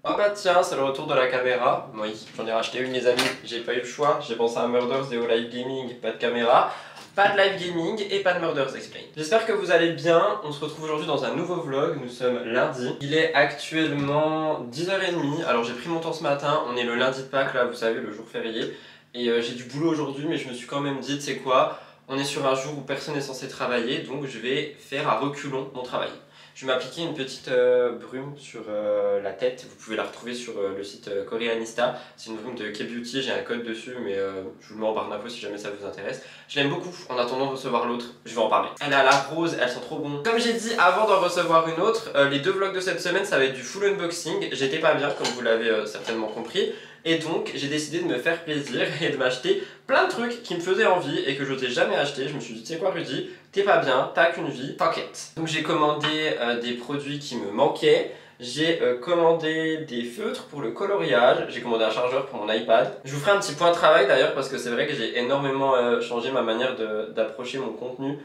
Oh bah tiens, c'est le retour de la caméra. Oui, j'en ai racheté une les amis, j'ai pas eu le choix. J'ai pensé à Murders et au live gaming, pas de caméra, pas de live gaming et pas de Murders Explain. J'espère que vous allez bien, on se retrouve aujourd'hui dans un nouveau vlog, nous sommes lundi. Il est actuellement 10h30, alors j'ai pris mon temps ce matin, on est le lundi de Pâques là, vous savez, le jour férié. Et j'ai du boulot aujourd'hui, mais je me suis quand même dit, tu sais quoi, on est sur un jour où personne n'est censé travailler, donc je vais faire à reculons mon travail. Je vais m'appliquer une petite brume sur la tête, vous pouvez la retrouver sur le site Koreanista. C'est une brume de K-Beauty, j'ai un code dessus, mais je vous le mets en barre d'infos si jamais ça vous intéresse. Je l'aime beaucoup, en attendant de recevoir l'autre, je vais en parler. Elle est à la rose, elle sent trop bon. Comme j'ai dit avant d'en recevoir une autre, les deux vlogs de cette semaine ça va être du full unboxing. J'étais pas bien, comme vous l'avez certainement compris. Et donc j'ai décidé de me faire plaisir et de m'acheter plein de trucs qui me faisaient envie et que je n'osais jamais acheter. Je me suis dit, tu sais quoi Rudy, t'es pas bien, t'as qu'une vie, fuck it. Donc j'ai commandé des produits qui me manquaient. J'ai commandé des feutres pour le coloriage, j'ai commandé un chargeur pour mon iPad. Je vous ferai un petit point de travail d'ailleurs parce que c'est vrai que j'ai énormément changé ma manière d'approcher mon contenu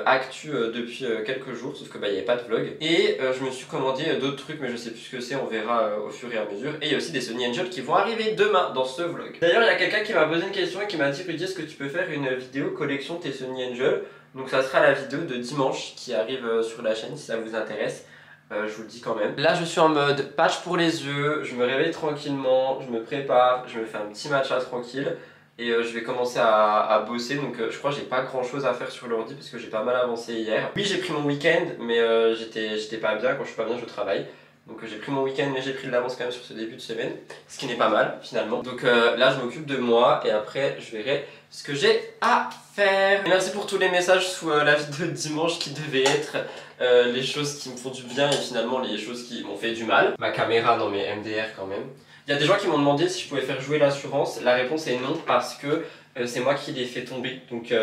actu depuis quelques jours, sauf que bah il n'y avait pas de vlog. Et je me suis commandé d'autres trucs, mais je sais plus ce que c'est, on verra au fur et à mesure. Et il y a aussi des Sony Angel qui vont arriver demain dans ce vlog. D'ailleurs il y a quelqu'un qui m'a posé une question et qui m'a dit, Rudy, est-ce que tu peux faire une vidéo collection de tes Sony Angel? Donc ça sera la vidéo de dimanche qui arrive sur la chaîne si ça vous intéresse. Je vous le dis quand même. Là je suis en mode patch pour les yeux, je me réveille tranquillement, je me prépare, je me fais un petit matcha tranquille. Et je vais commencer à bosser, donc je crois que j'ai pas grand chose à faire sur l'ordi parce que j'ai pas mal avancé hier. Oui j'ai pris mon week-end, mais j'étais pas bien, quand je suis pas bien je travaille. Donc j'ai pris mon week-end mais j'ai pris de l'avance quand même sur ce début de semaine, ce qui n'est pas mal finalement. Donc là je m'occupe de moi et après je verrai ce que j'ai à faire. Et merci pour tous les messages sous la vidéo de dimanche qui devait être les choses qui me font du bien et finalement les choses qui m'ont fait du mal. Ma caméra, non mais MDR quand même. Il y a des gens qui m'ont demandé si je pouvais faire jouer l'assurance. La réponse est non parce que c'est moi qui l'ai fait tomber. Donc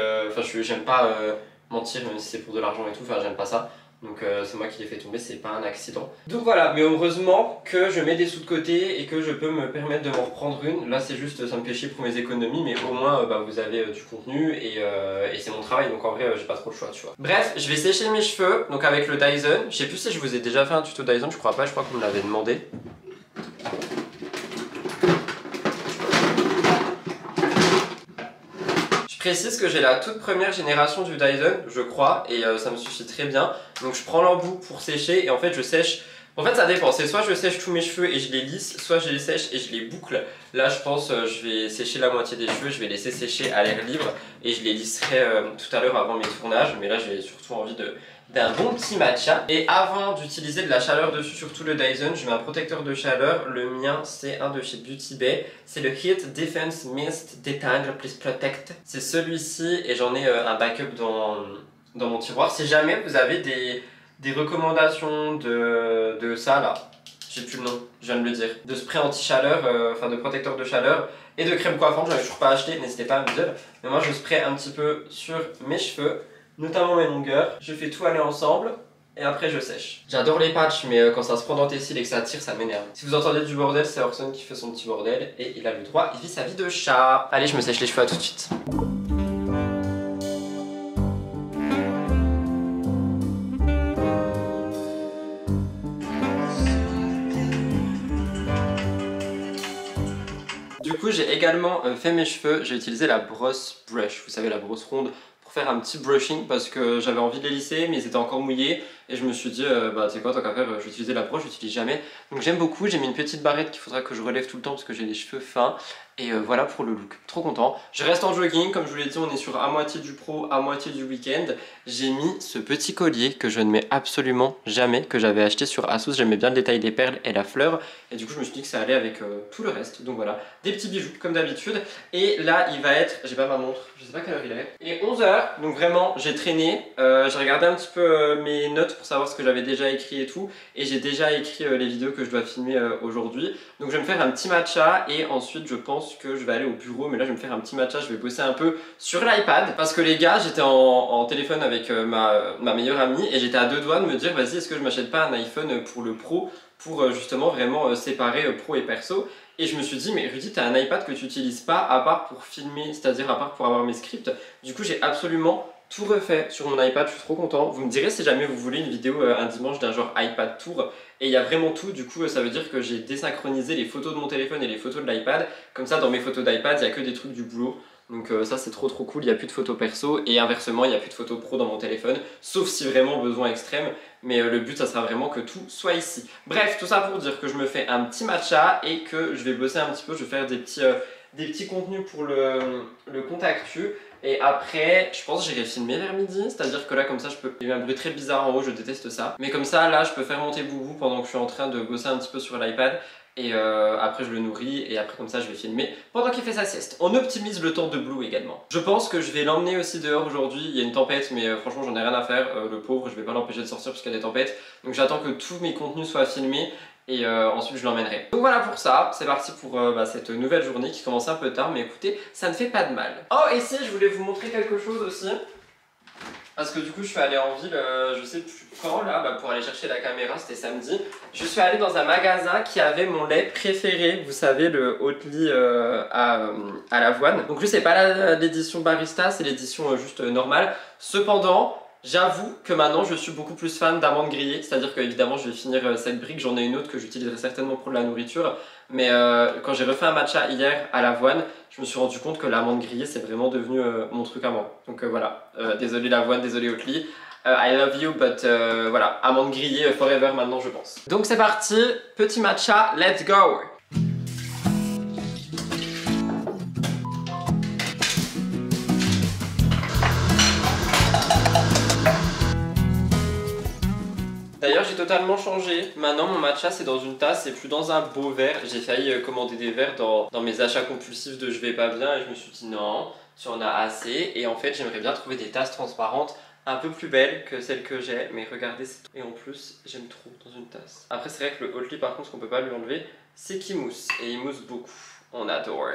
j'aime pas mentir même si c'est pour de l'argent et tout, enfin j'aime pas ça. Donc c'est moi qui l'ai fait tomber, c'est pas un accident. Donc voilà, mais heureusement que je mets des sous de côté et que je peux me permettre de m'en reprendre une. Là c'est juste, ça me fait chier pour mes économies, mais au moins vous avez du contenu et c'est mon travail, donc en vrai j'ai pas trop le choix, tu vois. Bref, je vais sécher mes cheveux, donc avec le Dyson. Je sais plus si je vous ai déjà fait un tuto Dyson, je crois pas, je crois que vous me l'avez demandé. Je précise que j'ai la toute première génération du Dyson, je crois, et ça me suffit très bien. Donc je prends l'embout pour sécher et en fait je sèche. En fait ça dépend, c'est soit je sèche tous mes cheveux et je les lisse, soit je les sèche et je les boucle. Là je pense je vais sécher la moitié des cheveux, je vais laisser sécher à l'air libre et je les lisserai tout à l'heure avant mes tournages. Mais là j'ai surtout envie d'un bon petit matcha. Et avant d'utiliser de la chaleur dessus, surtout le Dyson, je mets un protecteur de chaleur. Le mien c'est un de chez Beauty Bay, c'est le Heat Defense Mist Detangle Plus Protect. C'est celui-ci et j'en ai un backup dans mon tiroir. Si jamais vous avez des recommandations de ça là, j'ai plus le nom, je viens de le dire, de spray anti-chaleur, enfin de protecteur de chaleur et de crème coiffante, j'en ai toujours pas acheté, n'hésitez pas à me dire. Mais moi je spray un petit peu sur mes cheveux, notamment mes longueurs, je fais tout aller ensemble et après je sèche. J'adore les patchs mais quand ça se prend dans tes cils et que ça tire, ça m'énerve. Si vous entendez du bordel, c'est Orson qui fait son petit bordel et il a le droit, il vit sa vie de chat. Allez, je me sèche les cheveux, à tout de suite. Du coup j'ai également fait mes cheveux, j'ai utilisé la brosse brush, vous savez la brosse ronde, pour faire un petit brushing parce que j'avais envie de les lisser mais ils étaient encore mouillés et je me suis dit bah tu sais quoi, tant qu'à faire je vais utiliser la brosse, je l'utilise jamais. Donc j'aime beaucoup, j'ai mis une petite barrette qu'il faudra que je relève tout le temps parce que j'ai les cheveux fins. Et voilà pour le look, trop content. Je reste en jogging, comme je vous l'ai dit on est sur à moitié du pro, à moitié du week-end. J'ai mis ce petit collier que je ne mets absolument jamais, que j'avais acheté sur Asos. J'aimais bien le détail des perles et la fleur. Et du coup je me suis dit que ça allait avec tout le reste. Donc voilà, des petits bijoux comme d'habitude. Et là il va être, j'ai pas ma montre, je sais pas quelle heure il est. Et 11 h, donc vraiment j'ai traîné. J'ai regardé un petit peu mes notes pour savoir ce que j'avais déjà écrit et tout. Et j'ai déjà écrit les vidéos que je dois filmer aujourd'hui. Donc je vais me faire un petit matcha et ensuite je pense que je vais aller au bureau, mais là je vais me faire un petit matcha, je vais bosser un peu sur l'iPad parce que les gars j'étais en téléphone avec ma meilleure amie et j'étais à deux doigts de me dire vas-y est-ce que je m'achète pas un iPhone pour le pro pour justement vraiment séparer pro et perso. Et je me suis dit mais Rudy, t'as un iPad que tu n'utilises pas à part pour filmer, c'est-à-dire à part pour avoir mes scripts. Du coup j'ai absolument tout refait sur mon iPad, je suis trop content. Vous me direz si jamais vous voulez une vidéo un dimanche d'un genre iPad Tour. Et il y a vraiment tout, du coup ça veut dire que j'ai désynchronisé les photos de mon téléphone et les photos de l'iPad. Comme ça dans mes photos d'iPad, il n'y a que des trucs du boulot. Donc ça c'est trop cool, il n'y a plus de photos perso et inversement il n'y a plus de photos pro dans mon téléphone. Sauf si vraiment besoin extrême, mais le but ça sera vraiment que tout soit ici. Bref, tout ça pour dire que je me fais un petit matcha et que je vais bosser un petit peu, je vais faire des petits contenus pour le compte actu. Et après, je pense que j'irai filmer vers midi, c'est-à-dire que là comme ça je peux... Il y a un bruit très bizarre en haut, je déteste ça. Mais comme ça, là je peux faire monter Boubou pendant que je suis en train de bosser un petit peu sur l'iPad. Et après je le nourris et après comme ça je vais filmer pendant qu'il fait sa sieste. On optimise le temps de Blue également. Je pense que je vais l'emmener aussi dehors aujourd'hui. Il y a une tempête mais franchement j'en ai rien à faire. Le pauvre, je vais pas l'empêcher de sortir parce qu'il y a des tempêtes. Donc j'attends que tous mes contenus soient filmés. Et ensuite je l'emmènerai. Donc voilà pour ça, c'est parti pour cette nouvelle journée qui commence un peu tard, mais écoutez, ça ne fait pas de mal. Oh et si, je voulais vous montrer quelque chose aussi. Parce que du coup je suis allé en ville, je sais plus quand là, pour aller chercher la caméra, c'était samedi. Je suis allé dans un magasin qui avait mon lait préféré, vous savez le Oatly à l'avoine. Donc lui c'est pas l'édition barista, c'est l'édition juste normale. Cependant, j'avoue que maintenant je suis beaucoup plus fan d'amandes grillées, c'est-à-dire que évidemment je vais finir cette brique, j'en ai une autre que j'utiliserai certainement pour de la nourriture. Mais quand j'ai refait un matcha hier à l'avoine, je me suis rendu compte que l'amande grillée c'est vraiment devenu mon truc à moi. Donc voilà, désolé l'avoine, désolé Oatly, I love you but voilà, amande grillée forever maintenant je pense. Donc c'est parti, petit matcha, let's go! D'ailleurs j'ai totalement changé, maintenant mon matcha c'est dans une tasse, c'est plus dans un beau verre. J'ai failli commander des verres dans mes achats compulsifs de je vais pas bien et je me suis dit non, tu en as assez. Et en fait j'aimerais bien trouver des tasses transparentes un peu plus belles que celles que j'ai. Mais regardez c'est tout. Et en plus j'aime trop dans une tasse. Après c'est vrai que le Oatly par contre ce qu'on peut pas lui enlever c'est qu'il mousse. Et il mousse beaucoup, on adore.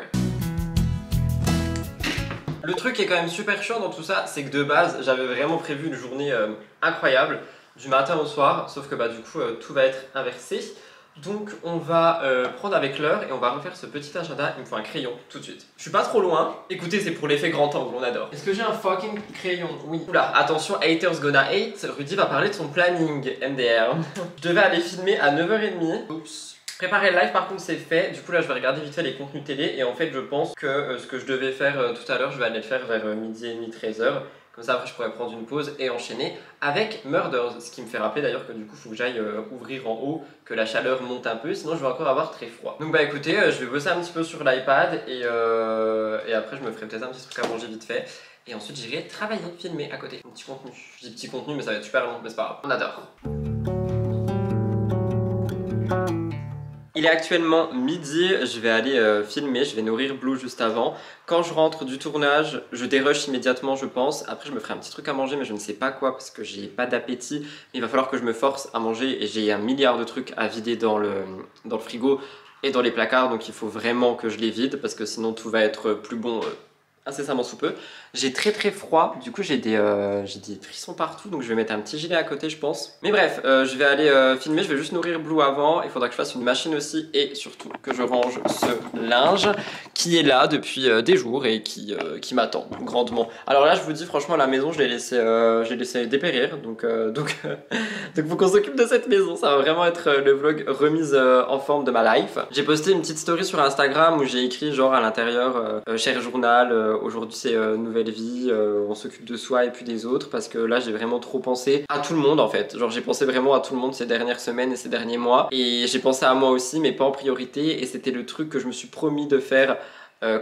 Le truc qui est quand même super chiant dans tout ça, c'est que de base j'avais vraiment prévu une journée incroyable du matin au soir, sauf que du coup tout va être inversé. Donc on va prendre avec l'heure et on va refaire ce petit agenda. Il me faut un crayon tout de suite. Je suis pas trop loin. Écoutez, c'est pour l'effet grand angle, on adore. Est-ce que j'ai un fucking crayon? Oui. Oula, attention, haters gonna hate. Rudy va parler de son planning, MDR. Je devais aller filmer à 9h30. Oups. Préparer le live par contre c'est fait, du coup là je vais regarder vite fait les contenus télé et en fait je pense que ce que je devais faire tout à l'heure je vais aller le faire vers midi et demi 13h. Comme ça après je pourrais prendre une pause et enchaîner avec Murders. Ce qui me fait rappeler d'ailleurs que du coup il faut que j'aille ouvrir en haut, que la chaleur monte un peu, sinon je vais encore avoir très froid. Donc écoutez, je vais bosser un petit peu sur l'iPad et après je me ferai peut-être un petit truc à manger vite fait. Et ensuite j'irai travailler, filmer à côté. Un petit contenu. Je dis petit contenu mais ça va être super long, mais c'est pas grave. On adore. Il est actuellement midi, je vais aller filmer, je vais nourrir Blue juste avant. Quand je rentre du tournage, je dérush immédiatement je pense. Après je me ferai un petit truc à manger mais je ne sais pas quoi parce que j'ai pas d'appétit. Mais il va falloir que je me force à manger et j'ai un milliard de trucs à vider dans le frigo et dans les placards. Donc il faut vraiment que je les vide parce que sinon tout va être plus bon incessamment sous peu. J'ai très froid, du coup j'ai des frissons partout, donc je vais mettre un petit gilet à côté je pense. Mais bref, je vais aller filmer, je vais juste nourrir Blue avant, il faudra que je fasse une machine aussi et surtout que je range ce linge qui est là depuis des jours et qui m'attend grandement. Alors là je vous dis franchement la maison je l'ai laissé dépérir, donc faut qu'on s'occupe de cette maison, ça va vraiment être le vlog remise en forme de ma life. J'ai posté une petite story sur Instagram où j'ai écrit genre à l'intérieur cher journal, aujourd'hui c'est nouvelle vie, on s'occupe de soi et puis des autres parce que là j'ai vraiment trop pensé à tout le monde en fait. Genre j'ai pensé vraiment à tout le monde ces dernières semaines et ces derniers mois et j'ai pensé à moi aussi mais pas en priorité et c'était le truc que je me suis promis de faire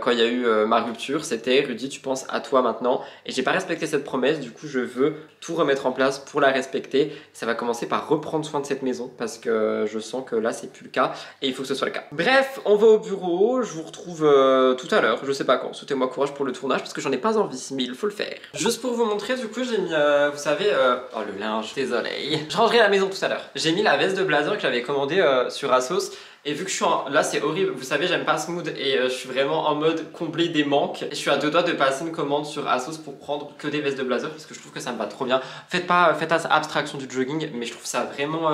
quand il y a eu ma rupture, c'était Rudy tu penses à toi maintenant et j'ai pas respecté cette promesse, du coup je veux tout remettre en place pour la respecter. Ça va commencer par reprendre soin de cette maison parce que je sens que là c'est plus le cas et il faut que ce soit le cas. Bref, on va au bureau, je vous retrouve tout à l'heure, je sais pas quand, souhaitez-moi courage pour le tournage parce que j'en ai pas envie mais il faut le faire. Juste pour vous montrer du coup j'ai mis, vous savez, oh le linge, désolé, je rangerai la maison tout à l'heure. J'ai mis la veste de blazer que j'avais commandée sur Asos. Et vu que je suis là c'est horrible, vous savez j'aime pas ce mood et je suis vraiment en mode combler des manques. Et je suis à 2 doigts de passer une commande sur Asos pour prendre que des vestes de blazer parce que je trouve que ça me va trop bien. Faites abstraction du jogging mais je trouve ça vraiment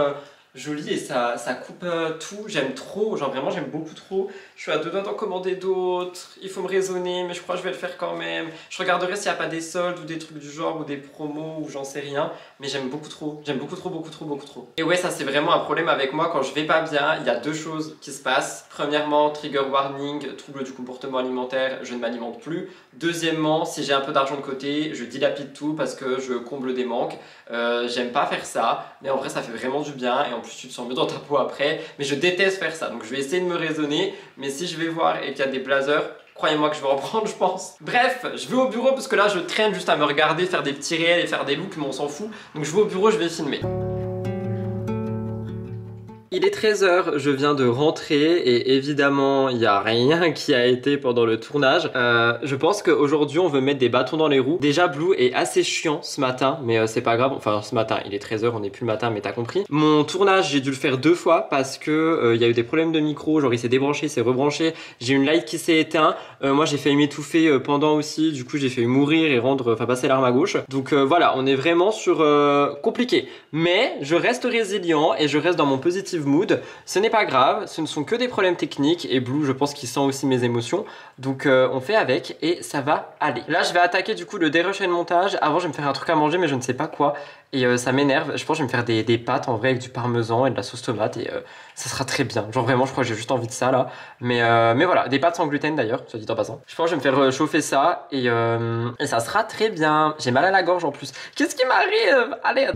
joli et ça coupe tout. J'aime trop, genre vraiment j'aime beaucoup trop. Je suis à deux doigts d'en commander d'autres. Il faut me raisonner, mais je crois que je vais le faire quand même. Je regarderai s'il n'y a pas des soldes ou des trucs du genre ou des promos ou j'en sais rien. Mais j'aime beaucoup trop. J'aime beaucoup trop, beaucoup trop, beaucoup trop. Et ouais, ça c'est vraiment un problème avec moi quand je vais pas bien. Il y a deux choses qui se passent. Premièrement, trigger warning, trouble du comportement alimentaire, je ne m'alimente plus. Deuxièmement, si j'ai un peu d'argent de côté, je dilapide tout parce que je comble des manques. J'aime pas faire ça, mais en vrai ça fait vraiment du bien et en plus tu te sens mieux dans ta peau après. Mais je déteste faire ça, donc je vais essayer de me raisonner. Mais si je vais voir et qu'il y a des blazers, croyez-moi que je vais reprendre, je pense. Bref, je vais au bureau parce que là je traîne juste à me regarder, faire des petits réels et faire des looks, mais on s'en fout. Donc je vais au bureau, je vais filmer. Il est 13 h, je viens de rentrer et évidemment il n'y a rien qui a été pendant le tournage. Je pense qu'aujourd'hui on veut mettre des bâtons dans les roues. Déjà Blue est assez chiant ce matin, mais c'est pas grave. Enfin ce matin, il est 13 h, on n'est plus le matin, mais t'as compris. Mon tournage j'ai dû le faire 2 fois parce que il y a eu des problèmes de micro, genre il s'est débranché, il s'est rebranché. J'ai une light qui s'est éteinte. Moi j'ai failli m'étouffer pendant aussi, du coup j'ai failli mourir et passer l'arme à gauche. Donc voilà, on est vraiment sur compliqué. Mais je reste résilient et je reste dans mon positif mood. Ce n'est pas grave, ce ne sont que des problèmes techniques et Blue je pense qu'il sent aussi mes émotions, donc on fait avec et ça va aller. Là je vais attaquer du coup le dérush et le montage. Avant je vais me faire un truc à manger mais je ne sais pas quoi et ça m'énerve. Je pense que je vais me faire des pâtes en vrai avec du parmesan et de la sauce tomate et ça sera très bien. Genre vraiment je crois que j'ai juste envie de ça là, mais voilà, des pâtes sans gluten d'ailleurs, soit dit en passant. Je pense que je vais me faire chauffer ça et ça sera très bien. J'ai mal à la gorge en plus. Qu'est-ce qui m'arrive? Allez.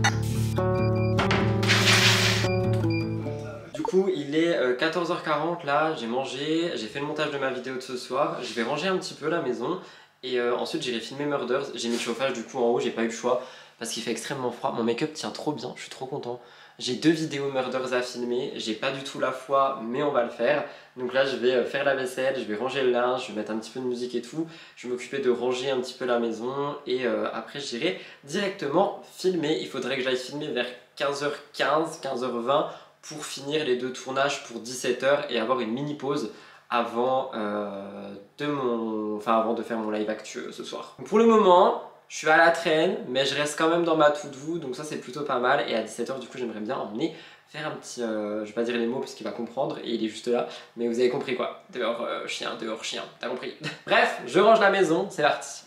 Du coup il est 14h40 là, j'ai mangé, j'ai fait le montage de ma vidéo de ce soir. Je vais ranger un petit peu la maison et ensuite j'irai filmer Murders. J'ai mis le chauffage du coup en haut, j'ai pas eu le choix parce qu'il fait extrêmement froid. Mon make-up tient trop bien, je suis trop content. J'ai 2 vidéos Murders à filmer, j'ai pas du tout la foi mais on va le faire. Donc là je vais faire la vaisselle, je vais ranger le linge, je vais mettre un petit peu de musique et tout. Je vais m'occuper de ranger un petit peu la maison et après j'irai directement filmer. Il faudrait que j'aille filmer vers 15h15, 15h20 pour finir les 2 tournages pour 17 h et avoir une mini pause avant, avant de faire mon live actu ce soir. Donc pour le moment, je suis à la traîne, mais je reste quand même dans ma to-do, donc ça c'est plutôt pas mal. Et à 17 h du coup j'aimerais bien emmener faire un petit, je vais pas dire les mots parce qu'il va comprendre et il est juste là, mais vous avez compris quoi, dehors chien, t'as compris. Bref, je range la maison, c'est parti.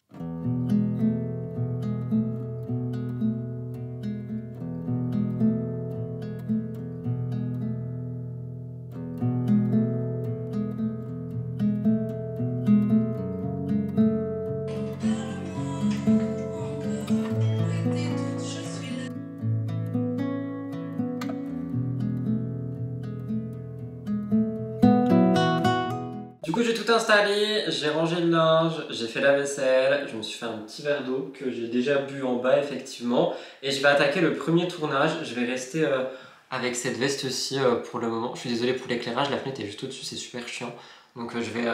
Du coup j'ai tout installé, j'ai rangé le linge, j'ai fait la vaisselle, je me suis fait un petit verre d'eau que j'ai déjà bu en bas effectivement et je vais attaquer le premier tournage. Je vais rester avec cette veste-ci pour le moment. Je suis désolé pour l'éclairage, la fenêtre est juste au-dessus, c'est super chiant. Donc je vais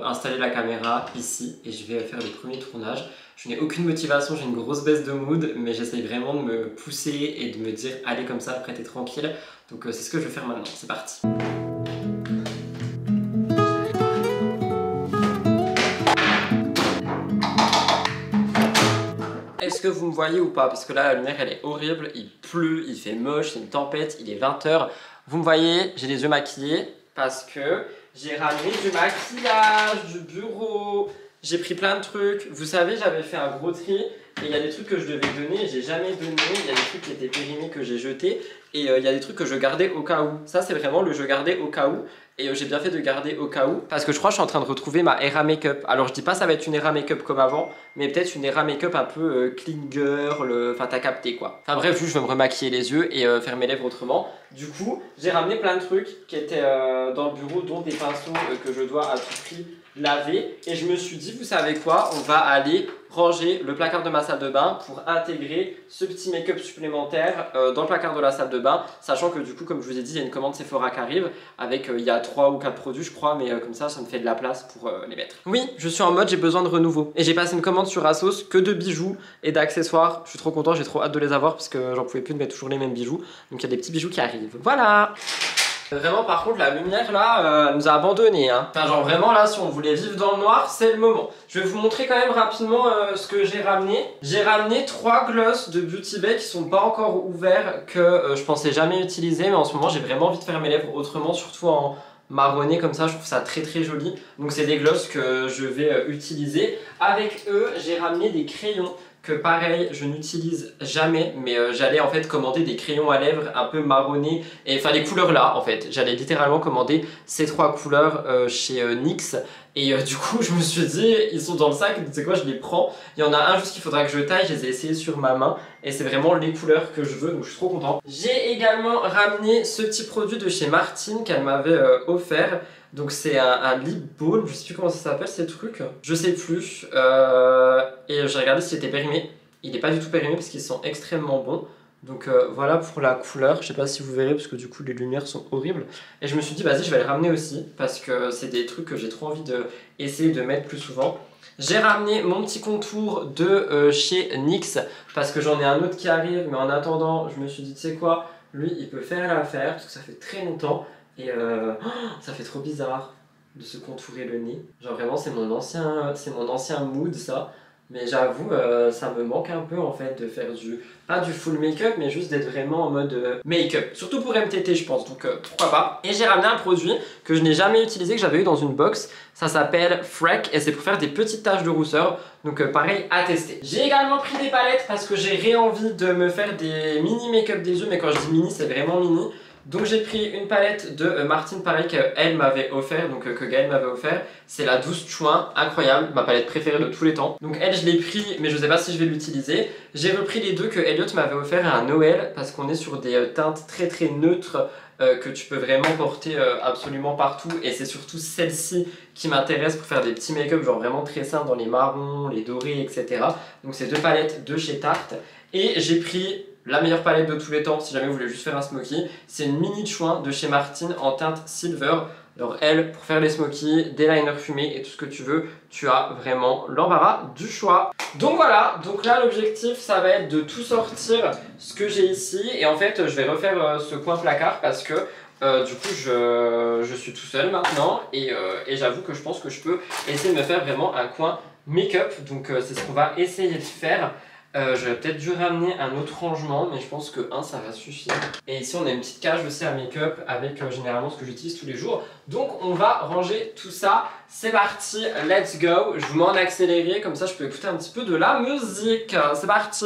installer la caméra ici et je vais faire le premier tournage. Je n'ai aucune motivation, j'ai une grosse baisse de mood, mais j'essaye vraiment de me pousser et de me dire allez comme ça, après t'es tranquille. Donc c'est ce que je vais faire maintenant, c'est parti. Est-ce que vous me voyez ou pas? Parce que là la lumière elle est horrible, il pleut, il fait moche, c'est une tempête, il est 20 h. Vous me voyez, j'ai les yeux maquillés parce que j'ai ramené du maquillage, du bureau, j'ai pris plein de trucs. Vous savez, j'avais fait un gros tri et il y a des trucs que je devais donner et j'ai jamais donné. Il y a des trucs qui étaient périmés que j'ai jetés et il y a des trucs que je gardais au cas où. Ça c'est vraiment le je gardais au cas où. Et j'ai bien fait de garder au cas où parce que je crois que je suis en train de retrouver ma era makeup. Alors je dis pas ça va être une era makeup comme avant, mais peut-être une era makeup un peu clean girl, enfin t'as capté quoi. Enfin bref, juste je vais me remaquiller les yeux et faire mes lèvres autrement. Du coup, j'ai ramené plein de trucs qui étaient dans le bureau, dont des pinceaux que je dois à tout prix laver. Et je me suis dit, vous savez quoi, on va aller ranger le placard de ma salle de bain pour intégrer ce petit make-up supplémentaire dans le placard de la salle de bain, sachant que du coup comme je vous ai dit il y a une commande Sephora qui arrive avec il y a 3 ou 4 produits je crois, mais comme ça me fait de la place pour les mettre. Oui, je suis en mode j'ai besoin de renouveau et j'ai passé une commande sur Asos que de bijoux et d'accessoires. Je suis trop content, j'ai trop hâte de les avoir parce que j'en pouvais plus de mettre toujours les mêmes bijoux, donc il y a des petits bijoux qui arrivent. Voilà. Vraiment par contre la lumière là nous a abandonnés hein. Enfin genre vraiment là si on voulait vivre dans le noir c'est le moment. Je vais vous montrer quand même rapidement ce que j'ai ramené. J'ai ramené 3 glosses de Beauty Bay qui sont pas encore ouverts que je pensais jamais utiliser mais en ce moment j'ai vraiment envie de faire mes lèvres autrement, surtout en marronné comme ça, je trouve ça très très joli. Donc c'est des glosses que je vais utiliser. Avec eux j'ai ramené des crayons que pareil je n'utilise jamais mais j'allais en fait commander des crayons à lèvres un peu marronnés et enfin les couleurs là en fait j'allais littéralement commander ces 3 couleurs chez NYX et du coup je me suis dit ils sont dans le sac, tu sais quoi je les prends. Il y en a un juste qu'il faudra que je taille, je les ai essayés sur ma main et c'est vraiment les couleurs que je veux donc je suis trop content. J'ai également ramené ce petit produit de chez Martine qu'elle m'avait offert. Donc c'est un lip balm, je sais plus comment ça s'appelle ces trucs, je sais plus, et j'ai regardé s'il était périmé, il n'est pas du tout périmé parce qu'ils sont extrêmement bons. Donc voilà pour la couleur, je sais pas si vous verrez parce que du coup les lumières sont horribles. Et je me suis dit vas-y je vais les ramener aussi parce que c'est des trucs que j'ai trop envie d'essayer de mettre plus souvent. J'ai ramené mon petit contour de chez NYX parce que j'en ai un autre qui arrive mais en attendant je me suis dit tu sais quoi, lui il peut faire l'affaire parce que ça fait très longtemps. Et ça fait trop bizarre de se contourer le nez. Genre vraiment c'est mon ancien mood ça. Mais j'avoue ça me manque un peu en fait de faire pas du full make-up mais juste d'être vraiment en mode make-up. Surtout pour MTT je pense donc pourquoi pas. Et j'ai ramené un produit que je n'ai jamais utilisé, que j'avais eu dans une box. Ça s'appelle Freck et c'est pour faire des petites taches de rousseur. Donc pareil à tester. J'ai également pris des palettes parce que j'ai envie de me faire des mini make-up des yeux. Mais quand je dis mini c'est vraiment mini. Donc j'ai pris une palette de Martine pareil qu'elle m'avait offert, donc que Gaëlle m'avait offert. C'est la Douce Chouin, incroyable, ma palette préférée de tous les temps. Donc elle je l'ai pris mais je sais pas si je vais l'utiliser. J'ai repris les deux que Elliot m'avait offert à Noël parce qu'on est sur des teintes très très neutres que tu peux vraiment porter absolument partout. Et c'est surtout celle-ci qui m'intéresse pour faire des petits make-up genre vraiment très simples dans les marrons, les dorés etc. Donc c'est deux palettes de chez Tarte. Et j'ai pris la meilleure palette de tous les temps si jamais vous voulez juste faire un smoky. C'est une mini chouin de chez Martine en teinte silver. Alors elle, pour faire les smokies, des liners fumés et tout ce que tu veux, tu as vraiment l'embarras du choix. Donc voilà, donc là l'objectif ça va être de tout sortir ce que j'ai ici. Et en fait je vais refaire ce coin placard parce que du coup je suis tout seul maintenant. Et j'avoue que je pense que je peux essayer de me faire vraiment un coin make-up. Donc c'est ce qu'on va essayer de faire. J'aurais peut-être dû ramener un autre rangement mais je pense que un ça va suffire. Et ici on a une petite cage aussi à make-up avec généralement ce que j'utilise tous les jours. Donc on va ranger tout ça. C'est parti, let's go. Je vous mets en accéléré comme ça je peux écouter un petit peu de la musique. C'est parti.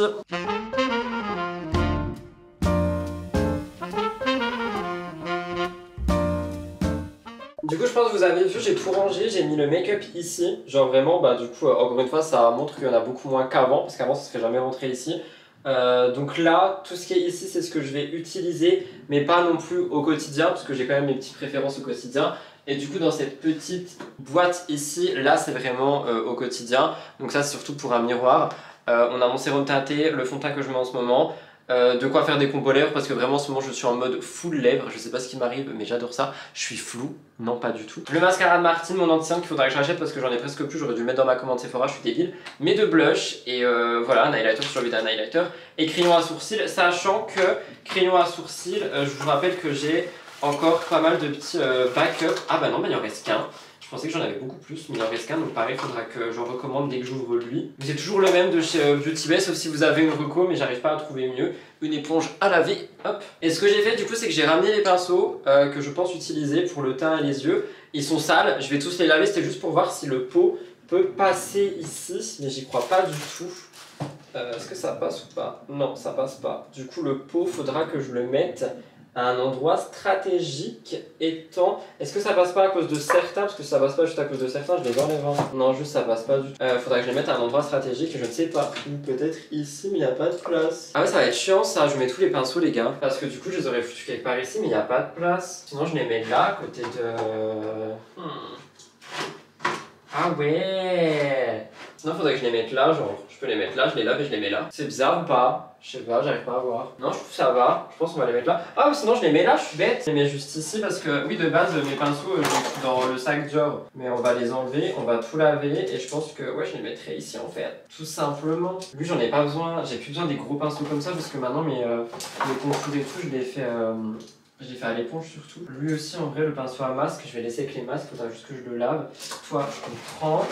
Du coup je pense que vous avez vu, j'ai tout rangé, j'ai mis le make-up ici. Genre vraiment, bah du coup encore une fois ça montre qu'il y en a beaucoup moins qu'avant. Parce qu'avant ça serait jamais rentré ici. Donc là, tout ce qui est ici c'est ce que je vais utiliser. Mais pas non plus au quotidien parce que j'ai quand même mes petites préférences au quotidien. Et du coup dans cette petite boîte ici, là c'est vraiment au quotidien. Donc ça c'est surtout pour un miroir. On a mon sérum teinté, le fond de teint que je mets en ce moment. De quoi faire des combos lèvres parce que vraiment en ce moment je suis en mode full lèvres, je sais pas ce qui m'arrive mais j'adore ça, je suis flou, non pas du tout. Le mascara de Martine, mon ancien qu'il faudra que j'achète parce que j'en ai presque plus, j'aurais dû le mettre dans ma commande Sephora, je suis débile. Mes deux blushs et voilà, un highlighter sur le d'un highlighter et crayon à sourcils, sachant que crayon à sourcils, je vous rappelle que j'ai encore pas mal de petits backups. Ah bah non, bah il en reste qu'un. Je pensais que j'en avais beaucoup plus, mais il en reste qu'un, donc pareil, il faudra que j'en recommande dès que j'ouvre lui. C'est toujours le même de chez Beauty Bay, sauf si vous avez une reco, mais j'arrive pas à trouver mieux. Une éponge à laver, hop. Et ce que j'ai fait du coup, c'est que j'ai ramené les pinceaux que je pense utiliser pour le teint et les yeux. Ils sont sales, je vais tous les laver, c'était juste pour voir si le pot peut passer ici, mais j'y crois pas du tout. Est-ce que ça passe ou pas? Non, ça passe pas. Du coup, le pot, faudra que je le mette à un endroit stratégique étant... Est-ce que ça passe pas à cause de certains? Parce que ça passe pas juste à cause de certains, je les enlève. Non, juste ça passe pas du tout. Faudrait que je les mette à un endroit stratégique, je ne sais pas. Ou peut-être ici, mais il n'y a pas de place. Ah ouais, ça va être chiant ça, je mets tous les pinceaux les gars. Parce que du coup, je les aurais foutus quelque part ici, mais il n'y a pas de place. Sinon, je les mets là, à côté de... Ah ouais. Sinon, faudrait que je les mette là, genre, je peux les mettre là, je les lave et je les mets là. C'est bizarre ou pas? Je sais pas, j'arrive pas à voir. Non, je trouve que ça va. Je pense qu'on va les mettre là. Ah, mais sinon, je les mets là, je suis bête. Je les mets juste ici parce que, oui, de base, mes pinceaux, je les fous dans le sac Dior. Mais on va les enlever, on va tout laver. Et je pense que, ouais, je les mettrai ici en fait. Tout simplement. Lui, j'en ai pas besoin. J'ai plus besoin des gros pinceaux comme ça parce que maintenant, mes contours et tout, je les fais Je l'ai fait à l'éponge surtout. Lui aussi, en vrai, le pinceau à masque, je vais laisser avec les masques, il faudra juste que je le lave. Toi, je comprends.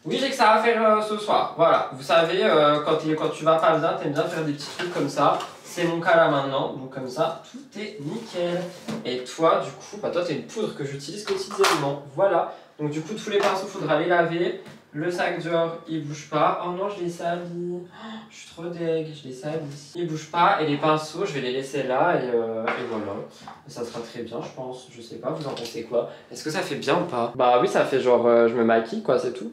Oui, j'ai que ça à faire ce soir. Voilà, vous savez, quand tu vas pas bien, t'aimes bien faire des petits trucs comme ça. C'est mon cas là maintenant, donc comme ça, tout est nickel. Et toi, du coup, bah toi, t'as une poudre que j'utilise quotidiennement. Voilà, donc du coup, tous les pinceaux, faudra les laver. Le sac Dior, il bouge pas. Oh non, je l'ai sali. Oh, je suis trop deg, je l'ai sali. Il bouge pas. Et les pinceaux, je vais les laisser là. Et voilà. Ça sera très bien, je pense. Je sais pas, vous en pensez quoi? Est-ce que ça fait bien ou pas? Bah oui, ça fait genre, je me maquille, quoi, c'est tout.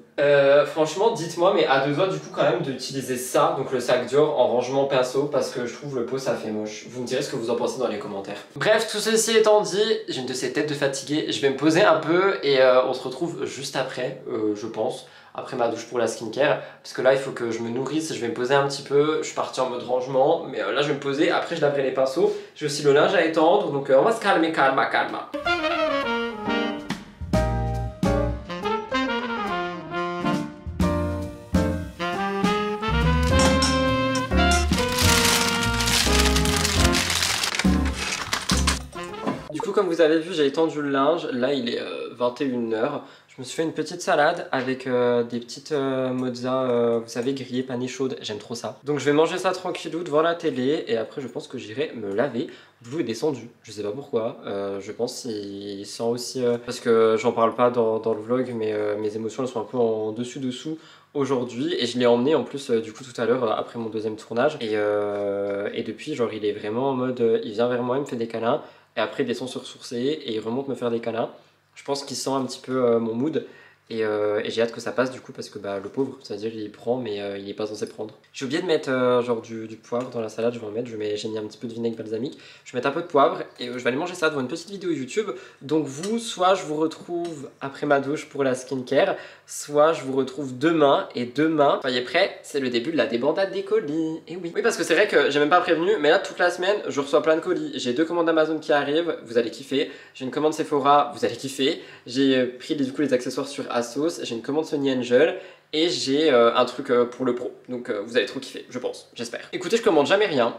Franchement, dites-moi, mais à deux doigts, du coup, quand même, d'utiliser ça, donc le sac Dior, en rangement pinceau, parce que je trouve le pot, ça fait moche. Vous me direz ce que vous en pensez dans les commentaires. Bref, tout ceci étant dit, j'ai une de ces têtes de fatigué. Je vais me poser un peu et on se retrouve juste après, je pense. Après ma douche pour la skincare, parce que là il faut que je me nourrisse, je vais me poser un petit peu, je suis parti en mode rangement, mais là je vais me poser, après je laverai les pinceaux, j'ai aussi le linge à étendre, donc on va se calmer, calma, calma. Du coup, comme vous avez vu, j'ai étendu le linge, là il est 21h. Je me suis fait une petite salade avec des petites mozza, vous savez, grillées, panées chaudes, j'aime trop ça. Donc je vais manger ça tranquillou devant la télé et après je pense que j'irai me laver. Blue est descendu, je sais pas pourquoi, je pense qu'il sent aussi, parce que j'en parle pas dans le vlog, mais mes émotions elles sont un peu en dessus-dessous aujourd'hui et je l'ai emmené en plus du coup tout à l'heure après mon deuxième tournage et depuis genre il est vraiment en mode, il vient vers moi, il me fait des câlins et après il descend se ressourcer et il remonte me faire des câlins. Je pense qu'il sent un petit peu mon mood et j'ai hâte que ça passe du coup parce que bah, le pauvre, c'est-à-dire il prend mais il est pas censé prendre. J'ai oublié de mettre genre du poivre dans la salade, je vais en mettre, j'ai mis un petit peu de vinaigre balsamique, je vais mettre un peu de poivre et je vais aller manger ça devant une petite vidéo YouTube. Donc vous, soit je vous retrouve après ma douche pour la skincare, soit je vous retrouve demain et demain, soyez prêts, c'est le début de la débandade des colis. Et oui. Oui parce que c'est vrai que j'ai même pas prévenu, mais là toute la semaine je reçois plein de colis. J'ai 2 commandes Amazon qui arrivent, vous allez kiffer. J'ai une commande Sephora, vous allez kiffer. J'ai pris du coup les accessoires sur Asos, j'ai une commande Sony Angel et j'ai un truc pour le pro. Donc vous allez trop kiffer, je pense, j'espère. Écoutez, je commande jamais rien.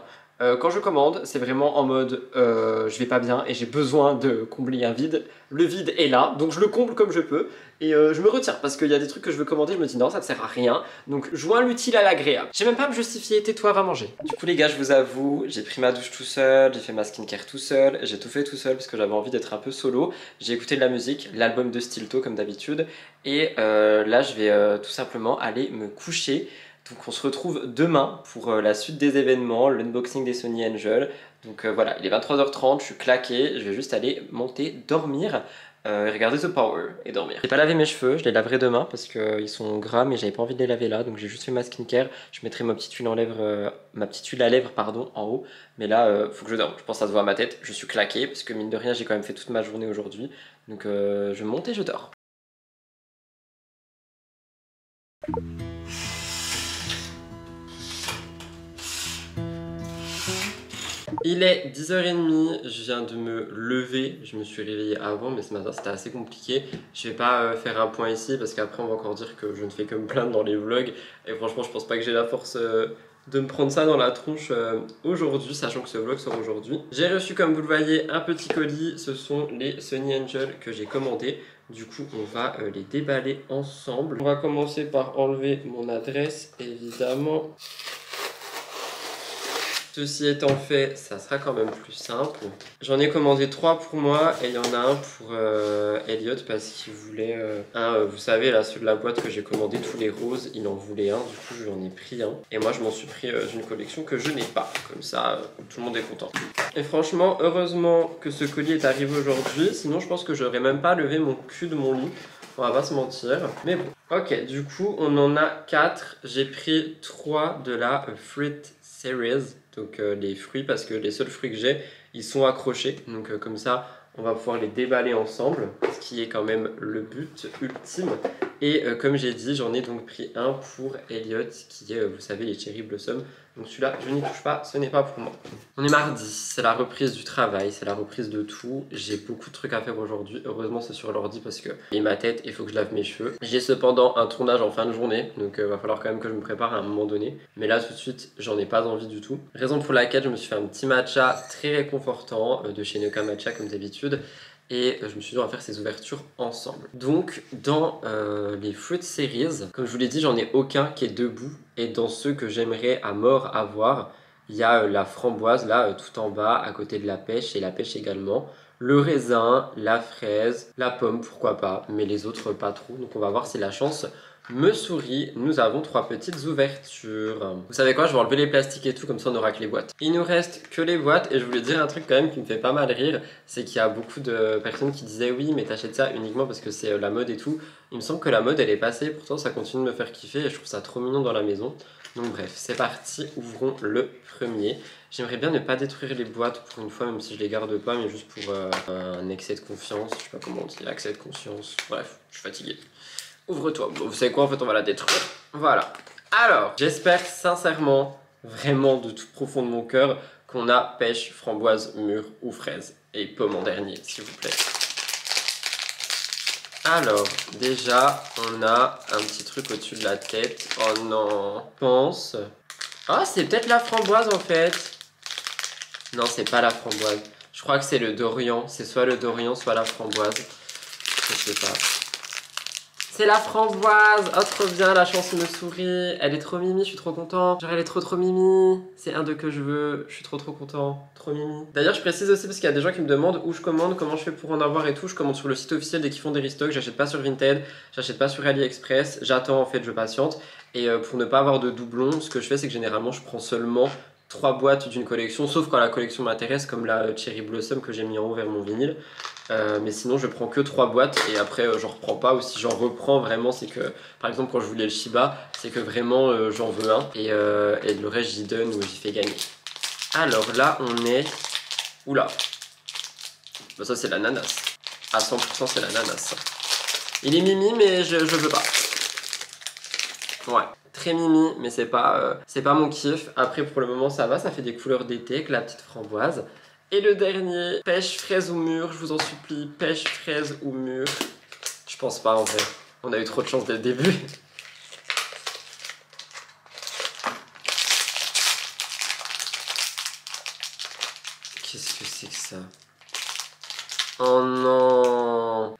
Quand je commande, c'est vraiment en mode je vais pas bien et j'ai besoin de combler un vide. Le vide est là, donc je le comble comme je peux et je me retiens parce qu'il y a des trucs que je veux commander, je me dis non, ça ne sert à rien. Donc je joins l'utile à l'agréable. J'ai même pas à me justifier, tais-toi, va manger. Du coup les gars, je vous avoue, j'ai pris ma douche tout seul, j'ai fait ma skincare tout seul, j'ai tout fait tout seul parce que j'avais envie d'être un peu solo. J'ai écouté de la musique, l'album de Stilto comme d'habitude et là je vais tout simplement aller me coucher. Donc on se retrouve demain pour la suite des événements, l'unboxing des Sony Angel. Donc voilà, il est 23h30, je suis claqué, je vais juste aller monter, dormir, regarder The Power et dormir. J'ai pas lavé mes cheveux, je les laverai demain parce qu'ils sont gras mais j'avais pas envie de les laver là. Donc j'ai juste fait ma skincare, je mettrai ma petite huile à lèvres pardon, en haut. Mais là, faut que je dorme, je pense que ça se voit à ma tête, je suis claqué parce que mine de rien j'ai quand même fait toute ma journée aujourd'hui. Donc je monte et je dors. Il est 10h30, je viens de me lever, je me suis réveillé avant mais ce matin c'était assez compliqué. Je vais pas faire un point ici parce qu'après on va encore dire que je ne fais que me plaindre dans les vlogs et franchement je pense pas que j'ai la force de me prendre ça dans la tronche aujourd'hui, sachant que ce vlog sort aujourd'hui. J'ai reçu comme vous le voyez un petit colis, ce sont les Sony Angel que j'ai commandés. Du coup on va les déballer ensemble. On va commencer par enlever mon adresse évidemment. Ceci étant fait, ça sera quand même plus simple. J'en ai commandé 3 pour moi et il y en a un pour Elliot parce qu'il voulait un, vous savez là, ceux de la boîte que j'ai commandé, tous les roses, il en voulait un, du coup j'en ai pris un. Et moi je m'en suis pris d'une collection que je n'ai pas, comme ça tout le monde est content. Et franchement, heureusement que ce colis est arrivé aujourd'hui, sinon je pense que j'aurais même pas levé mon cul de mon lit. On va pas se mentir, mais bon. Ok, du coup on en a 4, j'ai pris 3 de la Fruit Series. Donc les fruits, parce que les seuls fruits que j'ai, ils sont accrochés. Donc comme ça, on va pouvoir les déballer ensemble, ce qui est quand même le but ultime. Et comme j'ai dit, j'en ai donc pris un pour Elliot, qui est, vous savez, les Cherry Blossom. Donc celui-là, je n'y touche pas, ce n'est pas pour moi. On est mardi, c'est la reprise du travail, c'est la reprise de tout. J'ai beaucoup de trucs à faire aujourd'hui. Heureusement, c'est sur l'ordi parce que j'ai ma tête et il faut que je lave mes cheveux. J'ai cependant un tournage en fin de journée, donc va falloir quand même que je me prépare à un moment donné. Mais là, tout de suite, j'en ai pas envie du tout. Raison pour laquelle je me suis fait un petit matcha très réconfortant de chez Noka Matcha, comme d'habitude. Et je me suis dit on va faire ces ouvertures ensemble. Donc dans les Fruit Series, comme je vous l'ai dit, j'en ai aucun qui est debout. Et dans ceux que j'aimerais à mort avoir, il y a la framboise là tout en bas à côté de la pêche et la pêche également. Le raisin, la fraise, la pomme pourquoi pas, mais les autres pas trop. Donc on va voir si la chance me sourit. Nous avons 3 petites ouvertures. Vous savez quoi, je vais enlever les plastiques et tout, comme ça on aura que les boîtes. Il nous reste que les boîtes et je voulais dire un truc quand même qui me fait pas mal rire. C'est qu'il y a beaucoup de personnes qui disaient oui mais t'achètes ça uniquement parce que c'est la mode et tout. Il me semble que la mode elle est passée, pourtant ça continue de me faire kiffer et je trouve ça trop mignon dans la maison. Donc bref, c'est parti, ouvrons le premier. J'aimerais bien ne pas détruire les boîtes pour une fois, même si je les garde pas, mais juste pour un excès de confiance. Je sais pas comment on dit, accès de conscience. Bref, je suis fatigué. Ouvre-toi. Bon, vous savez quoi, en fait, on va la détruire. Voilà. Alors, j'espère sincèrement, vraiment de tout profond de mon cœur, qu'on a pêche, framboise, mûre ou fraise. Et pomme en dernier, s'il vous plaît. Alors, déjà, on a un petit truc au-dessus de la tête. Oh non. Je pense. Ah, c'est peut-être la framboise en fait. Non, c'est pas la framboise. Je crois que c'est le dorian. C'est soit le dorian, soit la framboise. Je sais pas. C'est la framboise. Oh, trop bien, la chance me sourit. Elle est trop mimi, je suis trop content. Genre, elle est trop mimi. C'est un d'eux que je veux. Je suis trop content. Trop mimi. D'ailleurs, je précise aussi parce qu'il y a des gens qui me demandent où je commande, comment je fais pour en avoir et tout. Je commande sur le site officiel dès qu'ils font des restocks. J'achète pas sur Vinted, j'achète pas sur AliExpress. J'attends en fait, je patiente. Et pour ne pas avoir de doublons, ce que je fais, c'est que généralement, je prends seulement 3 boîtes d'une collection, sauf quand la collection m'intéresse, comme la Cherry Blossom que j'ai mis en haut vers mon vinyle. Mais sinon je prends que 3 boîtes et après j'en reprends pas, ou si j'en reprends vraiment c'est que par exemple quand je voulais le Shiba c'est que vraiment j'en veux un et le reste j'y donne ou j'y fais gagner. Alors là on est... Oula, bah, ça c'est l'ananas, à 100% c'est l'ananas. Il est mimi mais je veux pas. Ouais, très mimi mais c'est pas mon kiff. Après pour le moment ça va, ça fait des couleurs d'été avec la petite framboise. Et le dernier, pêche, fraise ou mûre, je vous en supplie, pêche, fraise ou mûre. Je pense pas en vrai, on a eu trop de chance dès le début. Qu'est-ce que c'est que ça? Oh non!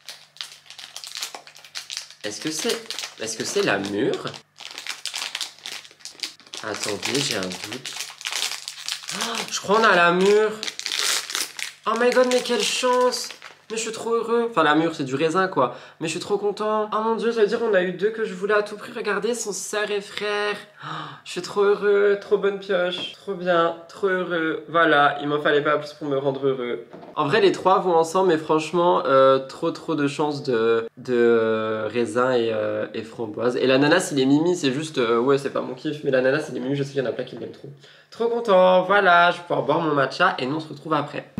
Est-ce que c'est la mûre? Attendez, j'ai un doute. Oh, je crois qu'on a la mûre. Oh my god, mais quelle chance! Mais je suis trop heureux. Enfin, la mûre, c'est du raisin, quoi. Mais je suis trop content. Oh mon dieu, ça veut dire qu'on a eu 2 que je voulais à tout prix. Regardez, son sœur et frère. Oh, je suis trop heureux. Trop bonne pioche. Trop bien. Trop heureux. Voilà, il m'en fallait pas plus pour me rendre heureux. En vrai, les 3 vont ensemble, mais franchement, trop de chance de raisin et framboise. Et l'ananas, il est mimi. C'est juste, ouais, c'est pas mon kiff. Mais l'ananas, il est mimi. Je sais qu'il y en a plein qui l'aiment trop. Trop content. Voilà, je vais pouvoir boire mon matcha et nous, on se retrouve après.